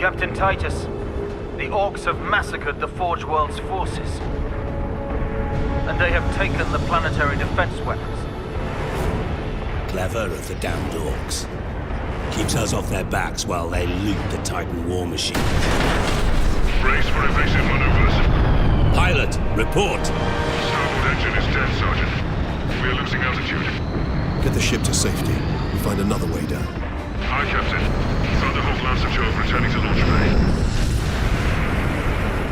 Captain Titus, the Orks have massacred the Forge World's forces. And they have taken the planetary defense weapons. Clever of the damned Orks. Keeps us off their backs while they loot the Titan war machine. Brace for evasive maneuvers. Pilot, report! Starboard engine is dead, Sergeant. We are losing altitude. Get the ship to safety. We'll find another way down. Aye, Captain. Thunderhawk Lancer Jove returning to launch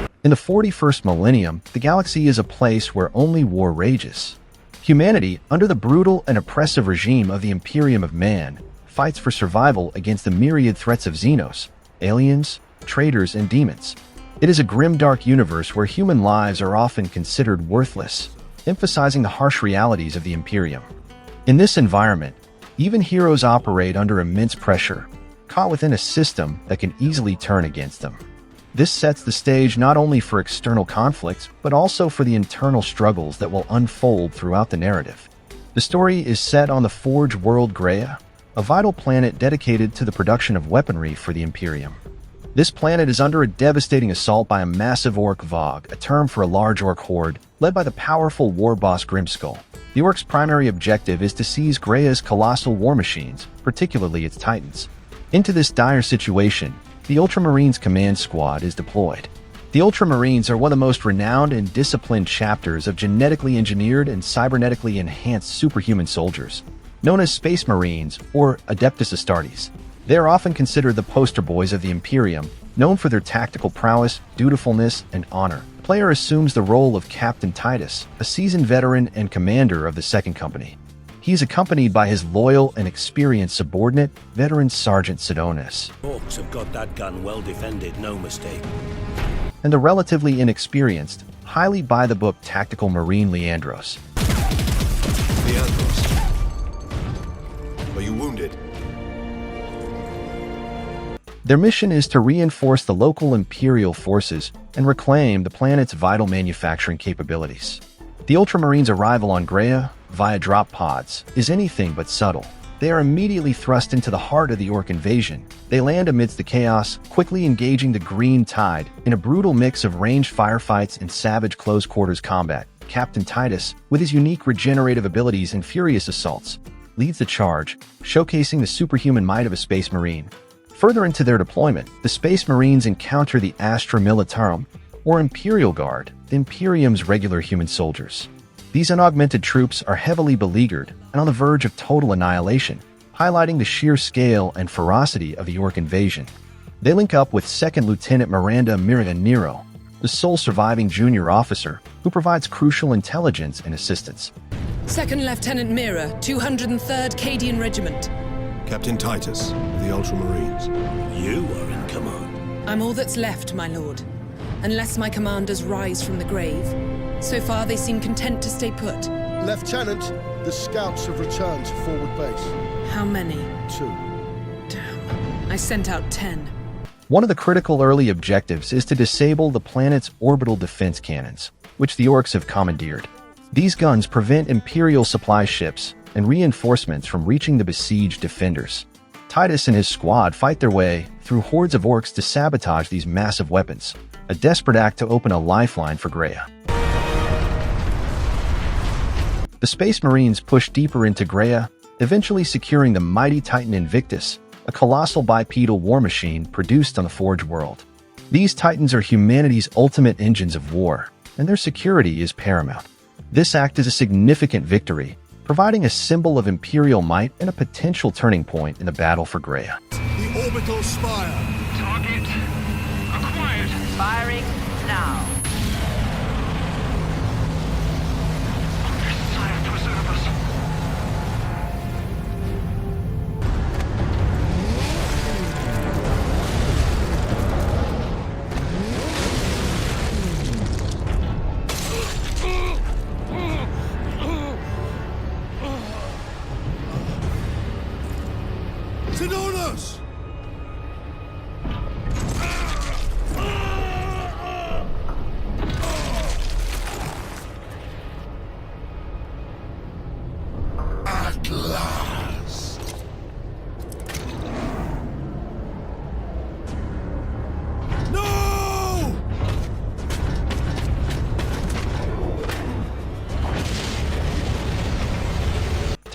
bay. In the 41st millennium, the galaxy is a place where only war rages. Humanity, under the brutal and oppressive regime of the Imperium of Man, fights for survival against the myriad threats of Xenos, aliens, traitors, and demons. It is a grim-dark universe where human lives are often considered worthless, emphasizing the harsh realities of the Imperium. In this environment, even heroes operate under immense pressure, caught within a system that can easily turn against them. This sets the stage not only for external conflicts, but also for the internal struggles that will unfold throughout the narrative. The story is set on the Forge World Graia, a vital planet dedicated to the production of weaponry for the Imperium. This planet is under a devastating assault by a massive Ork Vogue, a term for a large Ork horde, led by the powerful war boss Grimskull. The Ork's primary objective is to seize Graia's colossal war machines, particularly its Titans. Into this dire situation, the Ultramarines command squad is deployed. The Ultramarines are one of the most renowned and disciplined chapters of genetically engineered and cybernetically enhanced superhuman soldiers, known as Space Marines or Adeptus Astartes. They are often considered the poster boys of the Imperium, known for their tactical prowess, dutifulness, and honor. The player assumes the role of Captain Titus, a seasoned veteran and commander of the Second Company. He is accompanied by his loyal and experienced subordinate, veteran Sergeant Sidonis, Orks have got that gun well defended, no mistake. and the relatively inexperienced, highly by-the-book tactical Marine Leandros. Leandros. Are you wounded? Their mission is to reinforce the local Imperial forces and reclaim the planet's vital manufacturing capabilities. The Ultramarines' arrival on Graia, via drop pods, is anything but subtle. They are immediately thrust into the heart of the Ork invasion. They land amidst the chaos, quickly engaging the Green Tide in a brutal mix of ranged firefights and savage close-quarters combat. Captain Titus, with his unique regenerative abilities and furious assaults, leads the charge, showcasing the superhuman might of a Space Marine. Further into their deployment, the Space Marines encounter the Astra Militarum, or Imperial Guard, the Imperium's regular human soldiers. These unaugmented troops are heavily beleaguered and on the verge of total annihilation, highlighting the sheer scale and ferocity of the Ork invasion. They link up with 2nd Lieutenant Miranda Mira Nero, the sole surviving junior officer who provides crucial intelligence and assistance. 2nd Lieutenant Mira, 203rd Cadian Regiment. Captain Titus of the Ultramarines. You are in command. I'm all that's left, my lord. Unless my commanders rise from the grave. So far, they seem content to stay put. Lieutenant, the scouts have returned to forward base. How many? 2. Damn. I sent out 10. One of the critical early objectives is to disable the planet's orbital defense cannons, which the Orks have commandeered. These guns prevent Imperial supply ships and reinforcements from reaching the besieged defenders. Titus and his squad fight their way through hordes of Orks to sabotage these massive weapons, a desperate act to open a lifeline for Graia. The Space Marines push deeper into Graia, eventually securing the mighty Titan Invictus, a colossal bipedal war machine produced on the Forge World. These Titans are humanity's ultimate engines of war, and their security is paramount. This act is a significant victory, providing a symbol of Imperial might and a potential turning point in the battle for Graia. The orbital spire. Target acquired. Firing now. Sire, preserve us.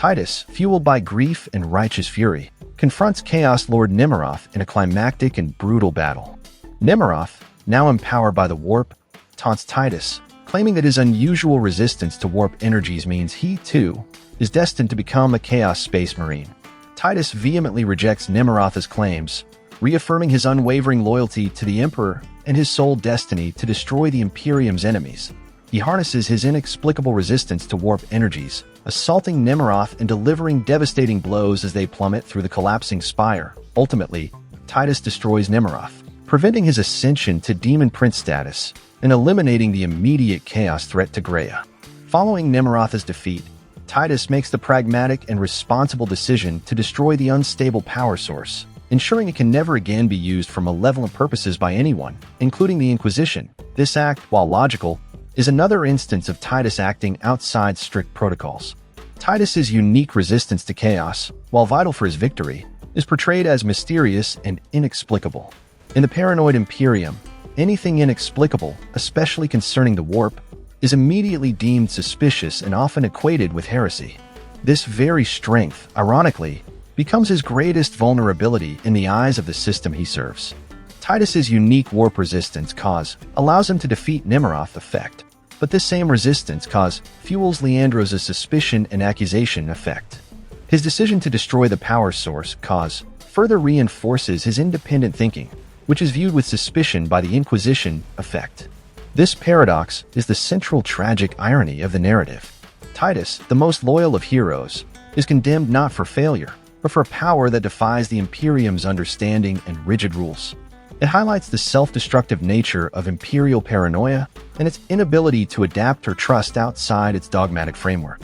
Titus, fueled by grief and righteous fury, confronts Chaos Lord Nimmeroth in a climactic and brutal battle. Nimmeroth, now empowered by the warp, taunts Titus, claiming that his unusual resistance to warp energies means he, too, is destined to become a Chaos Space Marine. Titus vehemently rejects Nimmeroth's claims, reaffirming his unwavering loyalty to the Emperor and his sole destiny to destroy the Imperium's enemies. He harnesses his inexplicable resistance to warp energies, assaulting Nimmeroth and delivering devastating blows as they plummet through the collapsing spire. Ultimately, Titus destroys Nimmeroth, preventing his ascension to Demon Prince status and eliminating the immediate chaos threat to Graia. Following Nimmeroth's defeat, Titus makes the pragmatic and responsible decision to destroy the unstable power source, ensuring it can never again be used for malevolent purposes by anyone, including the Inquisition. This act, while logical, is another instance of Titus acting outside strict protocols. Titus's unique resistance to chaos, while vital for his victory, is portrayed as mysterious and inexplicable. In the paranoid Imperium, anything inexplicable, especially concerning the warp, is immediately deemed suspicious and often equated with heresy. This very strength, ironically, becomes his greatest vulnerability in the eyes of the system he serves. Titus's unique warp resistance cause allows him to defeat Nimmeroth effect, but this same resistance cause fuels Leandros' suspicion and accusation effect. His decision to destroy the power source cause further reinforces his independent thinking, which is viewed with suspicion by the Inquisition effect. This paradox is the central tragic irony of the narrative. Titus, the most loyal of heroes, is condemned not for failure, but for power that defies the Imperium's understanding and rigid rules. It highlights the self-destructive nature of Imperial paranoia and its inability to adapt or trust outside its dogmatic framework.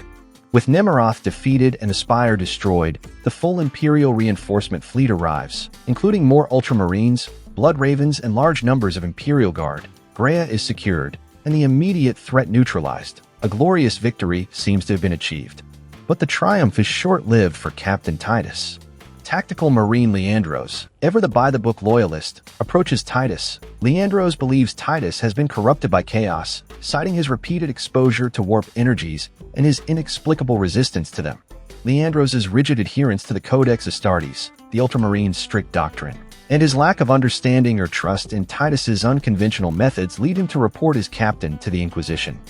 With Nimmeroth defeated and the Spire destroyed, the full Imperial reinforcement fleet arrives, including more Ultramarines, Blood Ravens, and large numbers of Imperial Guard. Graia is secured, and the immediate threat neutralized. A glorious victory seems to have been achieved. But the triumph is short-lived for Captain Titus. Tactical Marine Leandros, ever the by-the-book loyalist, approaches Titus. Leandros believes Titus has been corrupted by chaos, citing his repeated exposure to warp energies and his inexplicable resistance to them. Leandros' rigid adherence to the Codex Astartes, the Ultramarines' strict doctrine, and his lack of understanding or trust in Titus's unconventional methods lead him to report his captain to the Inquisition.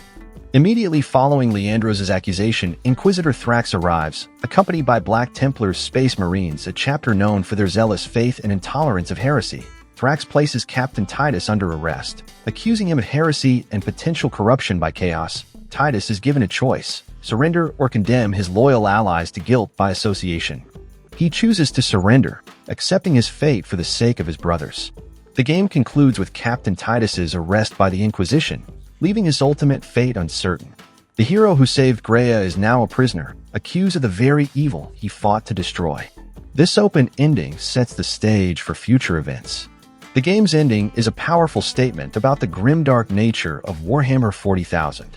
Immediately following Leandros' accusation, Inquisitor Thrax arrives, accompanied by Black Templar's Space Marines, a chapter known for their zealous faith and intolerance of heresy. Thrax places Captain Titus under arrest, accusing him of heresy and potential corruption by chaos. Titus is given a choice: surrender or condemn his loyal allies to guilt by association. He chooses to surrender, accepting his fate for the sake of his brothers. The game concludes with Captain Titus's arrest by the Inquisition, leaving his ultimate fate uncertain. The hero who saved Graia is now a prisoner, accused of the very evil he fought to destroy. This open ending sets the stage for future events. The game's ending is a powerful statement about the grimdark nature of Warhammer 40,000.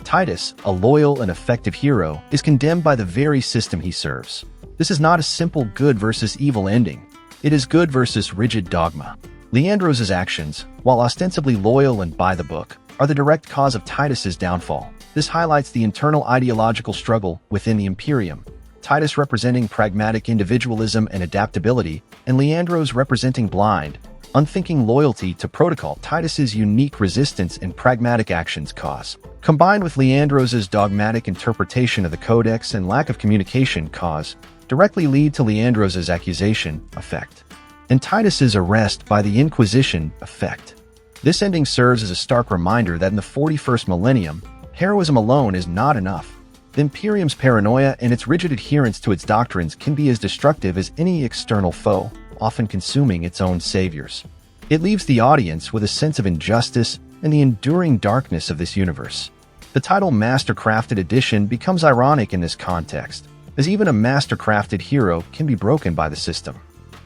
Titus, a loyal and effective hero, is condemned by the very system he serves. This is not a simple good versus evil ending. It is good versus rigid dogma. Leandros' actions, while ostensibly loyal and by the book, are the direct cause of Titus's downfall. This highlights the internal ideological struggle within the Imperium. Titus representing pragmatic individualism and adaptability, and Leandros representing blind, unthinking loyalty to protocol. Titus's unique resistance and pragmatic actions cause, combined with Leandros' dogmatic interpretation of the Codex and lack of communication cause, directly lead to Leandros' accusation effect, and Titus's arrest by the Inquisition effect. This ending serves as a stark reminder that in the 41st millennium, heroism alone is not enough. The Imperium's paranoia and its rigid adherence to its doctrines can be as destructive as any external foe, often consuming its own saviors. It leaves the audience with a sense of injustice and the enduring darkness of this universe. The title Mastercrafted Edition becomes ironic in this context, as even a mastercrafted hero can be broken by the system.